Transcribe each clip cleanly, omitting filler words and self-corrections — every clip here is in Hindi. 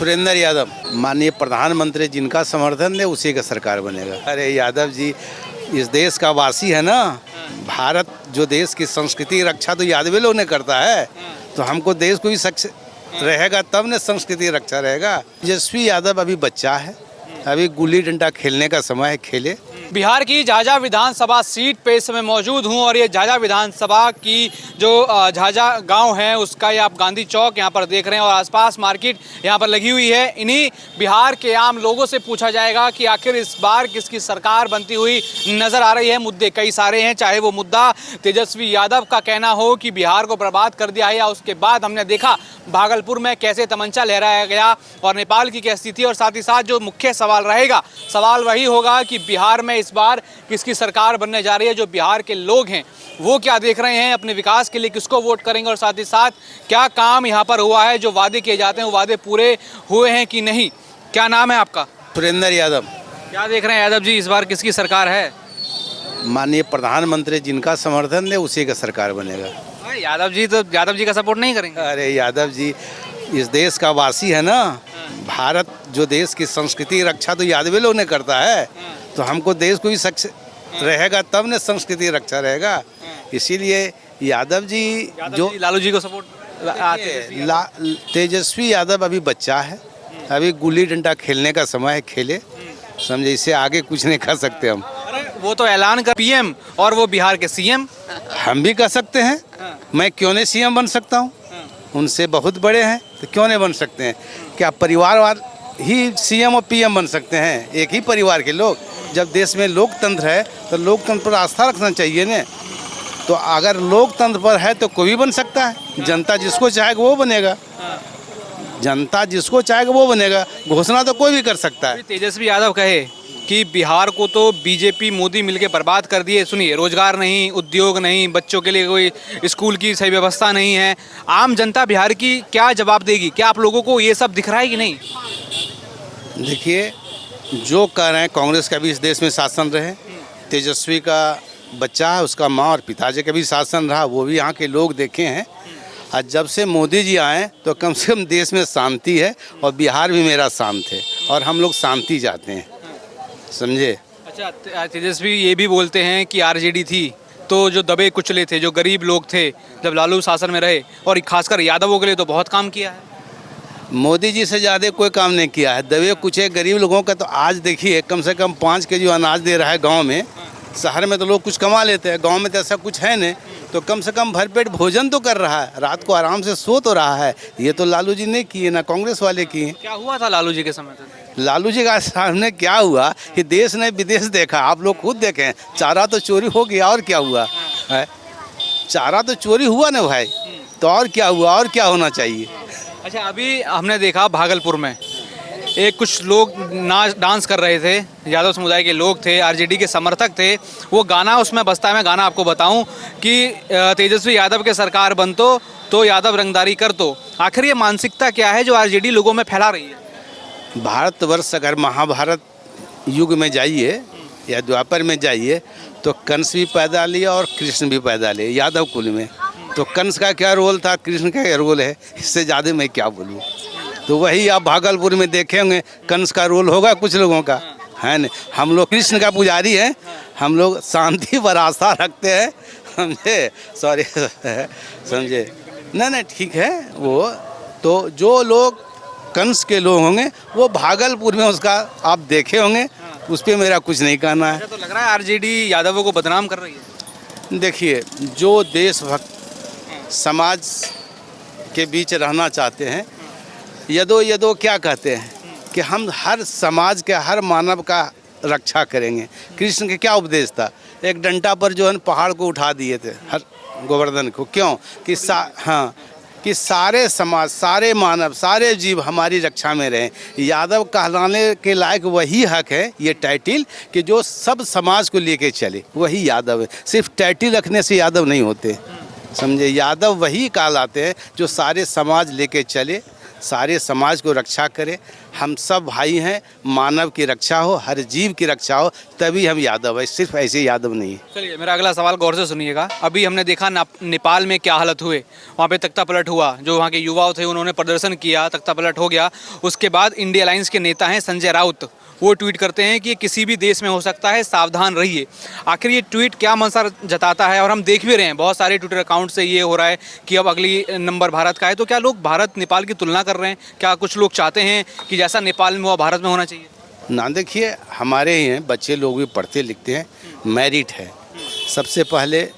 सुरेंद्र यादव माननीय प्रधानमंत्री जिनका समर्थन दे उसी का सरकार बनेगा। अरे यादव जी इस देश का वासी है ना। भारत जो देश की संस्कृति रक्षा तो यादव लोग ने करता है, तो हमको देश को भी सच रहेगा तब न संस्कृति रक्षा रहेगा। तेजस्वी यादव अभी बच्चा है, अभी गुल्ली डंडा खेलने का समय है, खेले। बिहार की झाझा विधानसभा सीट पे इस समय मौजूद हूं और ये झाझा विधानसभा की जो झाझा गांव है उसका ये आप गांधी चौक यहां पर देख रहे हैं और आसपास मार्केट यहां पर लगी हुई है। इन्हीं बिहार के आम लोगों से पूछा जाएगा कि आखिर इस बार किसकी सरकार बनती हुई नजर आ रही है। मुद्दे कई सारे हैं, चाहे वो मुद्दा तेजस्वी यादव का कहना हो कि बिहार को बर्बाद कर दिया है, या उसके बाद हमने देखा भागलपुर में कैसे तमंचा लहराया गया और नेपाल की क्या स्थिति, और साथ ही साथ जो मुख्य सवाल रहेगा, सवाल वही होगा कि बिहार में इस बार किसकी सरकार बनने जा रही है। जो बिहार के लोग हैं वो क्या देख रहे हैं, अपने विकास के लिए किसको वोट करेंगे, और साथ ही साथ क्या काम यहाँ पर हुआ है, जो वादे किए जाते हैं वो वादे पूरे हुए हैं कि नहीं। क्या नाम है आपका? सुरेंद्र यादव। क्या देख रहे हैं यादव जी, इस बार किसकी सरकार है? माननीय प्रधानमंत्री जिनका समर्थन दे उसी का सरकार बनेगा। यादव जी तो यादव जी का सपोर्ट नहीं करेंगे? अरे यादव जी इस देश का वासी है ना। भारत जो देश की संस्कृति रक्षा तो यादव लोग ने करता है, तो हमको देश को भी सच रहेगा तब न संस्कृति रक्षा रहेगा। इसीलिए यादव जी जो लालू जी को सपोर्ट। तेजस्वी यादव अभी बच्चा है, अभी गुल्ली डंडा खेलने का समय है, खेले। समझे, इससे आगे कुछ नहीं कर सकते हम। वो तो ऐलान कर पीएम और वो बिहार के सीएम। हम भी कर सकते हैं, मैं क्यों नहीं सीएम बन सकता हूँ? उनसे बहुत बड़े हैं तो क्यों नहीं बन सकते हैं? क्या परिवारवाद ही सीएम और पीएम बन सकते हैं? एक ही परिवार के लोग। जब देश में लोकतंत्र है तो लोकतंत्र पर आस्था रखना चाहिए न। तो अगर लोकतंत्र पर है तो कोई भी बन सकता है। जनता जिसको चाहेगा वो बनेगा, जनता जिसको चाहेगा वो बनेगा। घोषणा तो कोई भी कर सकता है। तेजस्वी यादव कहे कि बिहार को तो बीजेपी मोदी मिलके बर्बाद कर दिए। सुनिए, रोजगार नहीं, उद्योग नहीं, बच्चों के लिए कोई स्कूल की सही व्यवस्था नहीं है। आम जनता बिहार की क्या जवाब देगी? क्या आप लोगों को ये सब दिख रहा है कि नहीं? देखिए, जो कह रहे हैं कांग्रेस का भी इस देश में शासन रहे, तेजस्वी का बच्चा है, उसका माँ और पिताजी का भी शासन रहा, वो भी यहाँ के लोग देखे हैं। और जब से मोदी जी आए तो कम से कम देश में शांति है, और बिहार भी मेरा शांत है और हम लोग शांति चाहते हैं। समझे? अच्छा, तेजस्वी ये भी बोलते हैं कि आरजेडी थी तो जो दबे कुचले थे, जो गरीब लोग थे, जब लालू शासन में रहे, और खासकर यादवों के लिए तो बहुत काम किया है। मोदी जी से ज़्यादा कोई काम नहीं किया है। दबे कुचे गरीब लोगों का तो आज देखिए कम से कम 5 केजी अनाज दे रहा है गांव में। शहर में तो लोग कुछ कमा लेते हैं, गांव में तो ऐसा कुछ है नहीं। तो कम से कम भरपेट भोजन तो कर रहा है, रात को आराम से सो तो रहा है। ये तो लालू जी ने किए ना कांग्रेस वाले किए। क्या हुआ था लालू जी के समय में? लालू जी का सामने क्या हुआ कि देश ने विदेश देखा, आप लोग खुद देखें। चारा तो चोरी हो गया, और क्या हुआ है? चारा तो चोरी हुआ ना भाई, तो और क्या हुआ, और क्या होना चाहिए? अच्छा, अभी हमने देखा भागलपुर में एक कुछ लोग नाच डांस कर रहे थे, यादव समुदाय के लोग थे, आरजेडी के समर्थक थे। वो गाना उसमें बजता है, मैं गाना आपको बताऊं कि तेजस्वी यादव के सरकार बन तो यादव रंगदारी कर तो। आखिर ये मानसिकता क्या है जो आरजेडी लोगों में फैला रही है? भारतवर्ष अगर महाभारत युग में जाइए या द्वापर में जाइए तो कंस भी पैदा लिया और कृष्ण भी पैदा लिए यादव कुल में। तो कंस का क्या रोल था, कृष्ण का क्या रोल है, इससे ज़्यादा मैं क्या बोलूँ। तो वही आप भागलपुर में देखेंगे, कंस का रोल होगा कुछ लोगों का, है न। हम लोग कृष्ण का पुजारी हैं, हम लोग शांति पर आस्था रखते हैं। समझे? सॉरी समझे? नहीं ठीक है। वो तो जो लोग कंस के लोग होंगे वो भागलपुर में उसका आप देखे होंगे, उस पर मेरा कुछ नहीं कहना है। तो लग रहा है आरजेडी यादवों को बदनाम कर रही है। देखिए, जो देशभक्त समाज के बीच रहना चाहते हैं, यदो क्या कहते हैं कि हम हर समाज के हर मानव का रक्षा करेंगे। कृष्ण के क्या उपदेश था? एक डंडा पर जो है पहाड़ को उठा दिए थे, हर गोवर्धन को। क्यों? कि कि सारे समाज, सारे मानव, सारे जीव हमारी रक्षा में रहें। यादव कहलाने के लायक वही हक है, ये टाइटिल, कि जो सब समाज को लेके चले, वही यादव है। सिर्फ टाइटिल रखने से यादव नहीं होते। समझे? यादव वही कहलाते हैं जो सारे समाज लेके चले, सारे समाज को रक्षा करे। हम सब भाई हैं, मानव की रक्षा हो, हर जीव की रक्षा हो, तभी हम यादव है, सिर्फ ऐसे यादव नहीं है। चलिए मेरा अगला सवाल गौर से सुनिएगा। अभी हमने देखा नेपाल में क्या हालत हुए, वहाँ पे तख्ता पलट हुआ, जो वहाँ के युवा थे उन्होंने प्रदर्शन किया, तख्ता पलट हो गया। उसके बाद इंडिया अलायंस के नेता हैं संजय राउत, वो ट्वीट करते हैं कि ये किसी भी देश में हो सकता है, सावधान रहिए। आखिर ये ट्वीट क्या मंशा जताता है? और हम देख भी रहे हैं बहुत सारे ट्विटर अकाउंट से ये हो रहा है कि अब अगली नंबर भारत का है। तो क्या लोग भारत नेपाल की तुलना कर रहे हैं? क्या कुछ लोग चाहते हैं कि जैसा नेपाल में हुआ भारत में होना चाहिए? ना देखिए, हमारे ही हैं बच्चे लोग भी पढ़ते लिखते हैं, मेरिट है। सबसे पहले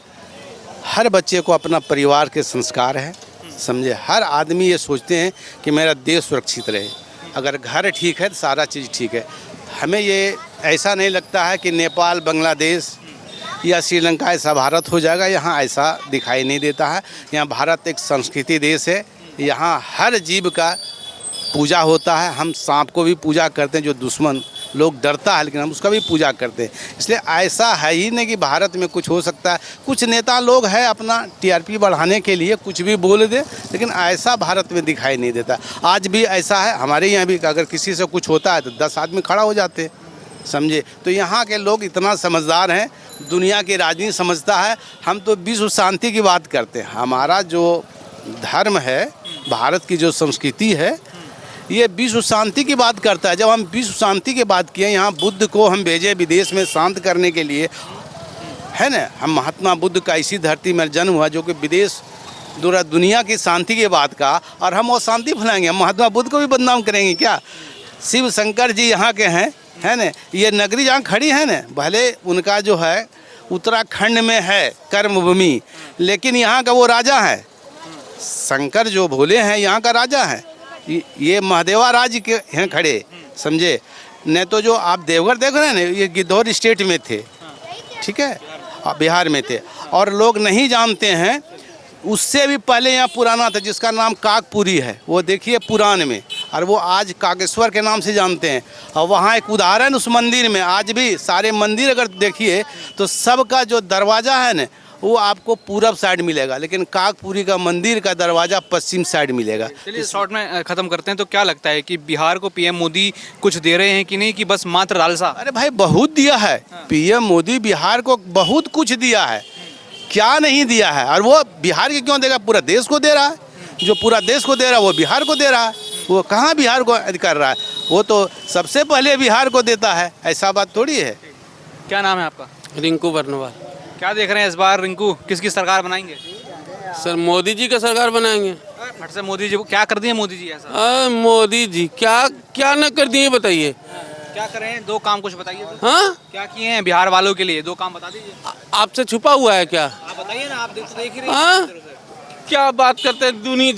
हर बच्चे को अपना परिवार के संस्कार है, समझे। हर आदमी ये सोचते हैं कि मेरा देश सुरक्षित रहे। अगर घर ठीक है तो सारा चीज़ ठीक है। हमें ये ऐसा नहीं लगता है कि नेपाल, बांग्लादेश या श्रीलंका ऐसा भारत हो जाएगा। यहाँ ऐसा दिखाई नहीं देता है। यहाँ भारत एक संस्कृति देश है। यहाँ हर जीव का पूजा होता है। हम सांप को भी पूजा करते हैं, जो दुश्मन लोग डरता है, लेकिन हम उसका भी पूजा करते हैं। इसलिए ऐसा है ही नहीं कि भारत में कुछ हो सकता है। कुछ नेता लोग हैं अपना टीआरपी बढ़ाने के लिए कुछ भी बोल दे, लेकिन ऐसा भारत में दिखाई नहीं देता। आज भी ऐसा है, हमारे यहाँ भी अगर किसी से कुछ होता है तो 10 आदमी खड़ा हो जाते हैं, समझे। तो यहाँ के लोग इतना समझदार हैं, दुनिया की राजनीति समझता है। हम तो विश्व शांति की बात करते हैं। हमारा जो धर्म है, भारत की जो संस्कृति है, ये विश्व शांति की बात करता है। जब हम विश्व शांति की बात किए, यहाँ बुद्ध को हम भेजे विदेश में शांत करने के लिए, है ना। हम महात्मा बुद्ध का इसी धरती में जन्म हुआ, जो कि विदेश दुनिया की शांति की बात का, और हम वो शांति फैलाएंगे। हम महात्मा बुद्ध को भी बदनाम करेंगे क्या? शिव शंकर जी यहाँ के हैं, है ना। ये नगरी जहाँ खड़ी है ना, भले उनका जो है उत्तराखंड में है कर्मभूमि, लेकिन यहाँ का वो राजा है। शंकर जो भोले हैं यहाँ का राजा है। ये महादेवा राज्य के हैं खड़े, समझे। नहीं तो जो आप देवघर देख रहे हैं ना, ये गिद्धौर स्टेट में थे, ठीक है, बिहार में थे। और लोग नहीं जानते हैं, उससे भी पहले यहाँ पुराना था जिसका नाम काकपुरी है, वो देखिए पुराण में, और वो आज कागेश्वर के नाम से जानते हैं। और वहाँ एक उदाहरण उस मंदिर में, आज भी सारे मंदिर अगर देखिए तो सबका जो दरवाज़ा है ना, वो आपको पूरब साइड मिलेगा, लेकिन काकपुरी का मंदिर का दरवाज़ा पश्चिम साइड मिलेगा। चलिए शॉर्ट में ख़त्म करते हैं। तो क्या लगता है कि बिहार को पीएम मोदी कुछ दे रहे हैं कि नहीं, कि बस मात्र लालसा? अरे भाई, बहुत दिया है। पीएम मोदी बिहार को बहुत कुछ दिया है, क्या नहीं दिया है। और वो बिहार के क्यों देगा, पूरा देश को दे रहा है। जो पूरा देश को दे रहा है वो बिहार को दे रहा है। वो कहाँ बिहार को कर रहा है, वो तो सबसे पहले बिहार को देता है। ऐसा बात थोड़ी है। क्या नाम है आपका? रिंकू बर्नवाल। क्या देख रहे हैं इस बार रिंकू, किसकी सरकार बनाएंगे? सर मोदी जी का सरकार बनाएंगे। फट से मोदी जी को क्या कर दिए मोदी जी ऐसा? मोदी जी क्या क्या न कर दिए बताइए। क्या करें, दो काम कुछ बताइए तो। हाँ, क्या किए हैं बिहार वालों के लिए, दो काम बता दीजिए। आपसे छुपा हुआ है क्या? आप बताइए ना, आप देख ही रहे हैं। हाँ, क्या बात करते हैं दुनिया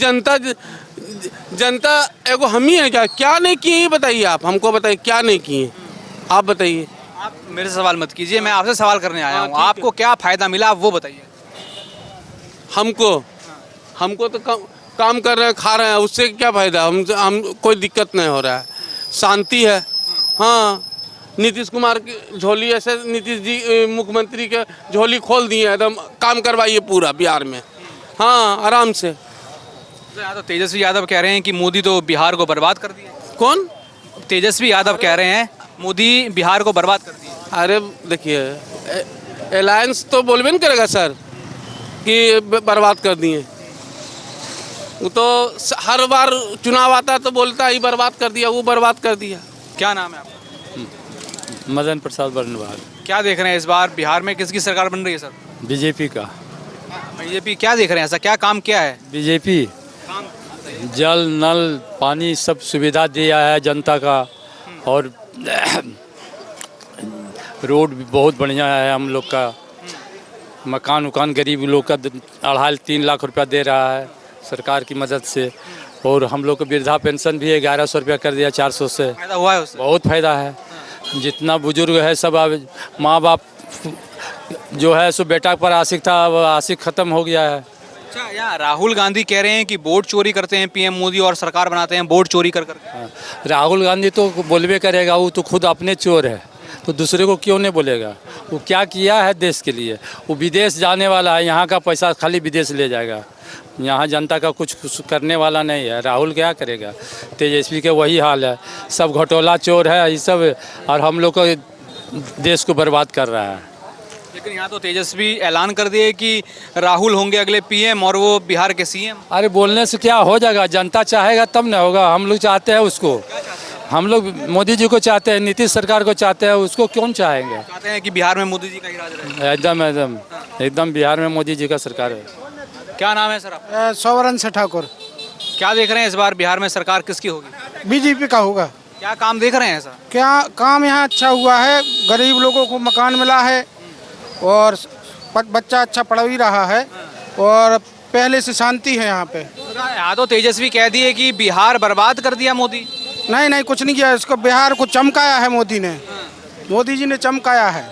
जनता एगो हम ही है क्या? क्या नहीं किए ये बताइए, आप हमको बताइए क्या नहीं किए, आप बताइए। आप मेरे से सवाल मत कीजिए, मैं आपसे सवाल करने आया हाँ, हूँ। ठीक है। आपको क्या फायदा मिला, आप वो बताइए। हमको तो काम कर रहे हैं, खा रहे हैं, उससे क्या फायदा? हम कोई दिक्कत नहीं हो रहा है, शांति है। हाँ, नीतीश कुमार की झोली ऐसे, नीतीश जी मुख्यमंत्री के झोली खोल दिए एकदम, काम करवाइए पूरा बिहार में। हाँ, आराम से। तो यहाँ तो तेजस्वी यादव कह रहे हैं कि मोदी तो बिहार को बर्बाद कर दिया। कौन? तेजस्वी यादव कह रहे हैं मोदी बिहार को बर्बाद कर दिया। अरे देखिए, अलायंस तो बोलबे नहीं करेगा सर कि बर्बाद कर दिए। वो तो हर बार चुनाव आता तो बोलता है बर्बाद कर दिया, वो बर्बाद कर दिया। क्या नाम है आपका? मदन प्रसाद बर्नवाल। क्या देख रहे हैं इस बार बिहार में किसकी सरकार बन रही है सर? बीजेपी का। बीजेपी क्या देख रहे हैं, ऐसा क्या काम किया है? बीजेपी जल नल पानी सब सुविधा दिया है जनता का, और रोड भी बहुत बढ़िया है हम लोग का। मकान उकान गरीब लोग का 2.5-3 लाख रुपया दे रहा है सरकार की मदद से। और हम लोग को वृद्धा पेंशन भी 1100 रुपया कर दिया 400 से। फायदा हुआ है उससे? बहुत फायदा है। जितना बुजुर्ग है सब, अब माँ बाप जो है सो बेटा पर आशिक था, वो आशिक खत्म हो गया है। अच्छा, यहाँ राहुल गांधी कह रहे हैं कि वोट चोरी करते हैं पीएम मोदी और सरकार बनाते हैं वोट चोरी कर कर। राहुल गांधी तो बोलबे करेगा, वो तो खुद अपने चोर है। तो दूसरे को क्यों नहीं बोलेगा? वो क्या किया है देश के लिए? वो विदेश जाने वाला है, यहाँ का पैसा खाली विदेश ले जाएगा, यहाँ जनता का कुछ करने वाला नहीं है। राहुल क्या करेगा? तेजस्वी के वही हाल है, सब घोटाला चोर है ये सब, और हम लोग को देश को बर्बाद कर रहा है। लेकिन यहाँ तो तेजस्वी ऐलान कर दिए कि राहुल होंगे अगले पीएम और वो बिहार के सीएम। अरे बोलने से क्या हो जाएगा? जनता चाहेगा तब न होगा। हम लोग चाहते हैं उसको, हम लोग मोदी जी को चाहते हैं, नीतीश सरकार को चाहते हैं, उसको क्यों चाहेंगे? चाहते हैं कि बिहार में मोदी जी का ही राज रहे। एकदम बिहार में मोदी जी का सरकार है। क्या नाम है सर आपका? सौवरन से ठाकुर। क्या देख रहे हैं इस बार बिहार में सरकार किसकी होगी? बीजेपी का होगा। क्या काम देख रहे हैं सर? क्या काम यहाँ अच्छा हुआ है, गरीब लोगों को मकान मिला है और बच्चा अच्छा पढ़ भी रहा है और पहले से शांति है यहाँ पे। यहाँ तो तेजस्वी कह दिए कि बिहार बर्बाद कर दिया मोदी। नहीं नहीं, कुछ नहीं किया, इसको बिहार को चमकाया है मोदी ने, मोदी जी ने चमकाया है।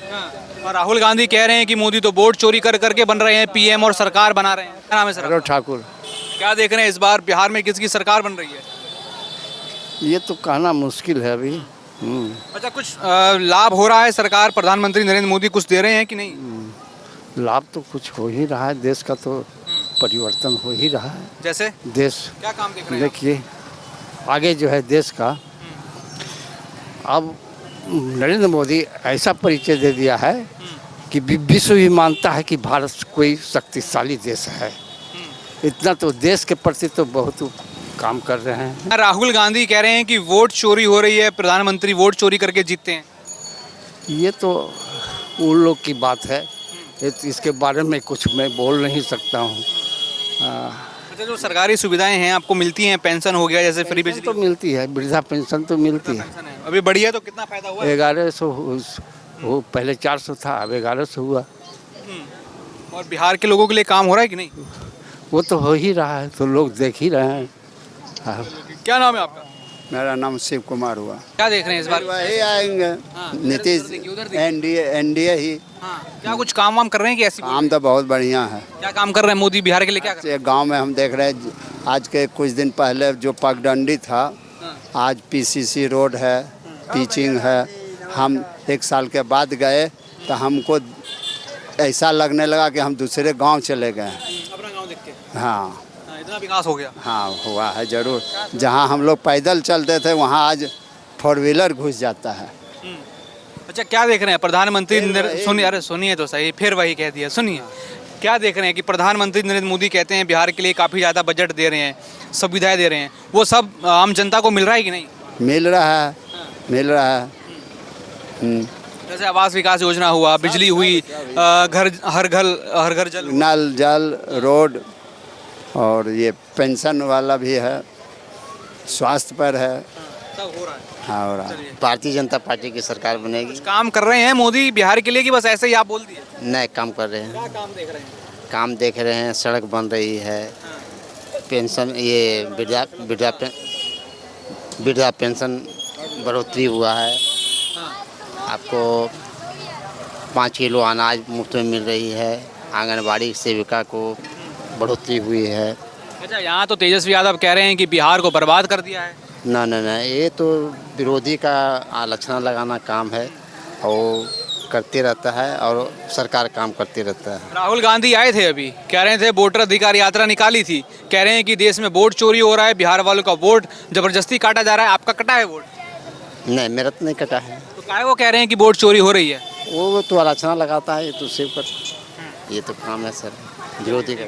और राहुल गांधी कह रहे हैं कि मोदी तो वोट चोरी कर करके बन रहे हैं पीएम और सरकार बना रहे हैं। क्या नाम है सर? ठाकुर। क्या देख रहे हैं इस बार बिहार में किसकी सरकार बन रही है? ये तो कहना मुश्किल है अभी। अच्छा, कुछ लाभ हो रहा है? सरकार प्रधानमंत्री नरेंद्र मोदी कुछ दे रहे हैं कि नहीं? लाभ तो कुछ हो ही रहा है, देश का तो परिवर्तन हो ही रहा है। जैसे देश क्या काम देख रहे हैं? देखिए आगे जो है देश का, अब नरेंद्र मोदी ऐसा परिचय दे दिया है कि विश्व भी मानता है कि भारत कोई शक्तिशाली देश है। इतना तो देश के प्रति तो बहुत काम कर रहे हैं। राहुल गांधी कह रहे हैं कि वोट चोरी हो रही है, प्रधानमंत्री वोट चोरी करके जीतते हैं। ये तो उन लोग की बात है, इसके बारे में कुछ मैं बोल नहीं सकता हूँ। अच्छा, जो सरकारी सुविधाएं हैं आपको मिलती हैं, पेंशन हो गया जैसे फ्री बिजली तो मिलती है, वृद्धा पेंशन तो मिलती है। अभी बढ़ी है तो कितना फायदा हुआ? 1100 वो पहले 400 था, अब 1100 हुआ। और बिहार के लोगों के लिए काम हो रहा है कि नहीं? वो तो हो ही रहा है, तो लोग देख ही रहे हैं। हाँ। क्या नाम है आपका? मेरा नाम शिव कुमार हुआ। क्या देख रहे हैं इस बार? वही आएंगे नीतीश, एनडीए ही। क्या कुछ काम वाम कर रहे हैं कि ऐसी? काम तो बहुत बढ़िया है। क्या काम कर रहे हैं मोदी बिहार के लिए? क्या कर रहे हैं? गांव में हम देख रहे हैं, आज के कुछ दिन पहले जो पगडंडी था, आज पीसीसी रोड है, पिचिंग है। हम 1 साल के बाद गए तो हमको ऐसा लगने लगा कि हम दूसरे गांव चले गए। अपना गांव देख के? हाँ, इतना विकास हो गया। हाँ हुआ है जरूर। जहाँ हम लोग पैदल चलते थे वहाँ आज 4 व्हीलर घुस जाता है। अच्छा, क्या देख रहे हैं प्रधानमंत्री सुनिए, अरे सुनिए तो सही, फिर वही कह दिया। सुनिए, क्या देख रहे हैं कि प्रधानमंत्री नरेंद्र मोदी कहते हैं बिहार के लिए काफ़ी ज़्यादा बजट दे रहे हैं, सुविधाएं दे रहे हैं, वो सब आम जनता को मिल रहा है कि नहीं? मिल रहा है, मिल रहा है। जैसे आवास विकास योजना हुआ, बिजली हुई, घर हर घर जल, नल जल, रोड, और ये पेंशन वाला भी है, स्वास्थ्य पर है, सब हो रहा है। हाँ हो रहा है। भारतीय जनता पार्टी की सरकार बनेगी। काम कर रहे हैं मोदी बिहार के लिए कि बस ऐसे ही आप बोल दिए? नए काम कर रहे हैं। क्या काम देख रहे हैं? काम देख रहे हैं, सड़क बन रही है, पेंशन, ये वृद्धा पेंशन बढ़ोतरी हुआ है, आपको 5 किलो अनाज मुफ्त में मिल रही है, आंगनबाड़ी सेविका को बढ़ोतरी हुई है। अच्छा, यहाँ तो तेजस्वी यादव कह रहे हैं कि बिहार को बर्बाद कर दिया है। ना, ये तो विरोधी का आलोचना लगाना काम है, और करते रहता है और सरकार काम करती रहता है। राहुल गांधी आए थे अभी, कह रहे थे वोटर अधिकार यात्रा निकाली थी, कह रहे हैं कि देश में वोट चोरी हो रहा है, बिहार वालों का वोट जबरदस्ती काटा जा रहा है। आपका कटा है वोट? नहीं, मेरा तो नहीं कटा है। तो काहे वो कह रहे हैं कि वोट चोरी हो रही है? वो तो आलोचना लगाता है, ये तो सिर्फ ये तो काम है सर विरोधी का।